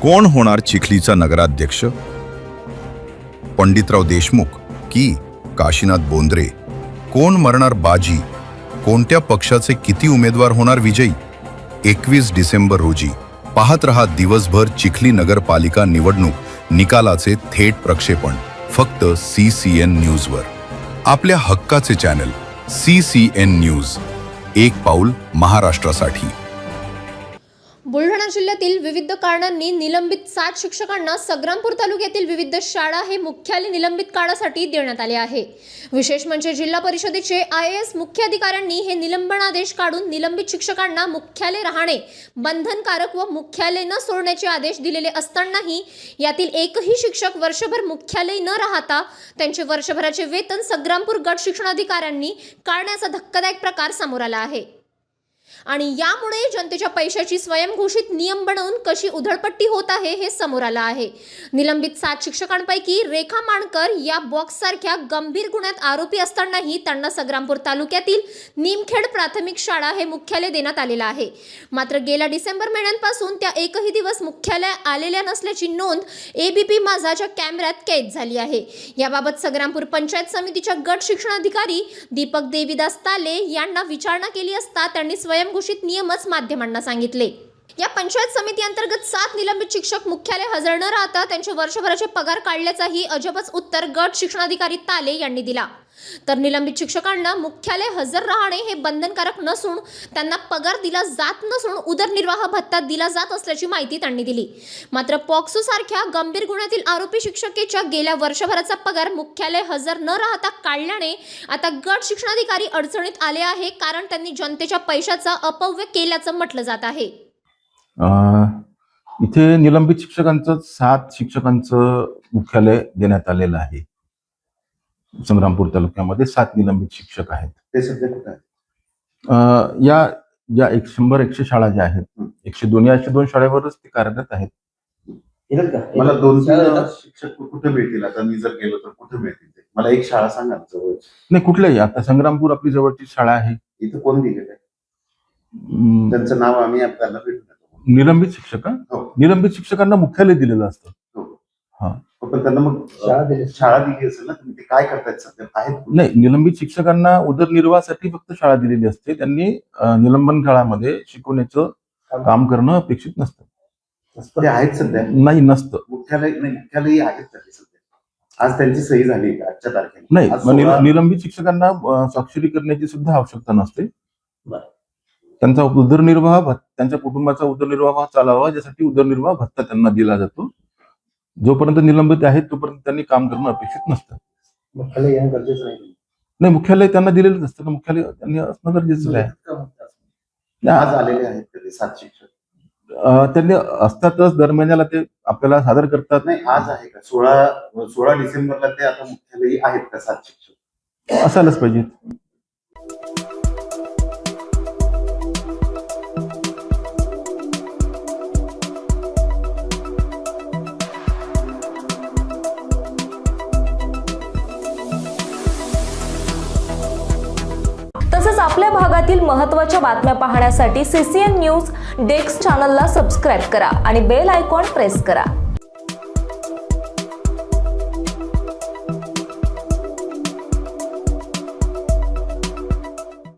कोण होणार चिखलीचा नगराध्यक्ष? पंडितराव देशमुख की काशीनाथ बोंद्रे? कोण मरणार बाजी? कोणत्या पक्षाचे किती उमेदवार होणार विजयी? 21 डिसेंबर रोजी पाहत रहा दिवसभर चिखली नगरपालिका निवडणूक निकालाचे थेट प्रक्षेपण फक्त CCN न्यूजवर. आपल्या हक्काचे चॅनल CCN न्यूज. एक पाऊल महाराष्ट्रासाठी. बुलढाणा जिल्ह्यातील विविध कारणांनी निलंबित 7 शिक्षकांना संग्रामपूर तालुक्यातील विविध शाळा हे मुख्यालय निलंबित काळासाठी देण्यात आले आहे. विशेष म्हणजे जिल्हा परिषदेचे IAS मुख्याधिकाऱ्यांनी हे निलंबनादेश काढून निलंबित शिक्षकांना मुख्यालय राहणे बंधनकारक व मुख्यालय न सोडण्याचे आदेश दिलेले असतानाही यातील एकही शिक्षक वर्षभर मुख्यालय न राहता त्यांचे वर्षभराचे वेतन संग्रामपूर गट शिक्षणाधिकाऱ्यांनी काढण्याचा धक्कादायक प्रकार समोर आला आहे. आणि यामुळे जनतेच्या पैशाची स्वयंघोषित नियम बनवून कशी उधळपट्टी होत आहे हे समोर आलं आहे. निलंबित 7 शिक्षकांपैकी रेखा माणकर या बॉक्ससारख्या गंभीर गुन्ह्यात आरोपी असतानाही त्यांना संग्रामपूर तालुक्यातील निमखेड प्राथमिक शाळा हे मुख्यालय देण्यात आलेलं आहे. मात्र गेल्या डिसेंबर महिन्यापासून त्या एकही दिवस मुख्यालय आलेल्या नसल्याची नोंद ABP माझाच्या कॅमेऱ्यात कैद झाली आहे. याबाबत संग्रामपूर पंचायत समितीच्या गट शिक्षणाधिकारी दीपक देवीदास ताले यांना विचारणा केली असता त्यांनी घोषित नियमच माध्यमांना सांगितले. या पंचायत समिती अंतर्गत 7 निलंबित शिक्षक मुख्यालय हजर न राहता त्यांचे वर्षभराचे पगार काढल्याचाही अजबच उत्तर गट शिक्षणाधिकारी ताले यांनी दिला. तर निलंबित शिक्षकांना मुख्यालय हजर राहणे हे बंधनकारक नसून त्यांना पगार दिला जात नसून उदरनिर्वाह भत्ता दिला जात असल्याची माहिती त्यांनी दिली. मात्र पॉक्सो सारख्या गंभीर गुन्ह्यातील आरोपी शिक्षकेच्या गेल्या वर्षभराचा पगार मुख्यालय हजर न राहता काढल्याने आता गट शिक्षणाधिकारी अडचणीत आले आहे, कारण त्यांनी जनतेच्या पैशाचा अपव्यय केल्याचं म्हटलं जात आहे. इथे निलंबित शिक्षकांचं 7 शिक्षकांचं मुख्यालय देण्यात आलेलं आहे. संग्रामपूर तालुक्यामध्ये 7 निलंबित शिक्षक आहेत. ते सध्या कुठे आहेत? या ज्या 100 शाळा ज्या आहेत, 102 या 102 शाळेवरच ते कार्यरत आहेत. मला 2-3 शिक्षक कुठे भेटतील? आता मी जर गेलो तर कुठे भेटतील ते? मला एक शाळा सांगा जवळ. नाही, कुठल्याही. आता संग्रामपूर आपली जवळची शाळा आहे. इथं कोण दिलेलं आहे? त्यांचं नाव आम्ही आपल्याला भेटू. निलंबित शिक्षक निलंबित शिक्षकांना मुख्यालय दिलेलं असतं. हा, पण त्यांना मग शाळा दिली असेल ना, तुम्ही ते काय करतायत सध्या? आहेत नाही, निलंबित शिक्षकांना उदरनिर्वाहासाठी फक्त शाळा दिलेली असते. त्यांनी निलंबन काळामध्ये शिकवण्याचं काम करणं अपेक्षित नसतं. ते आहेत सध्या? नाही, नसतं. मुख्यालय आहेत सध्या. आज त्यांची सही झाली का आजच्या तारखेला? नाही, निलंबित शिक्षकांना स्वाक्षरी करण्याची सुद्धा आवश्यकता नसते. त्यांचा उदरनिर्वाह, त्यांच्या कुटुंबाचा उदरनिर्वाह चालावा, ज्यासाठी उदरनिर्वाह भत्ता त्यांना दिला जातो. जोपर्यंत निलंबित आहेत तोपर्यंत त्यांनी काम करणं अपेक्षित नसतं. मुख्यालय येणं गरजेचं नाही, मुख्यालय त्यांना दिलेलं नसतं ना. मुख्यालय त्यांनी असणं गरजेचं आहे. आज आलेले आहेत ते 7 शिक्षक. त्यांनी असतातच, दर महिन्याला ते आपल्याला सादर करतात. नाही, आज आहे का? 16 डिसेंबरला ते आता मुख्यालयी आहेत का 7 शिक्षक? असायलाच पाहिजे. तसंच आपल्या भागातील महत्त्वाच्या बातम्या पाहण्यासाठी CCN न्यूज डेस्क चॅनलला सबस्क्राईब करा आणि बेल आयकॉन प्रेस करा.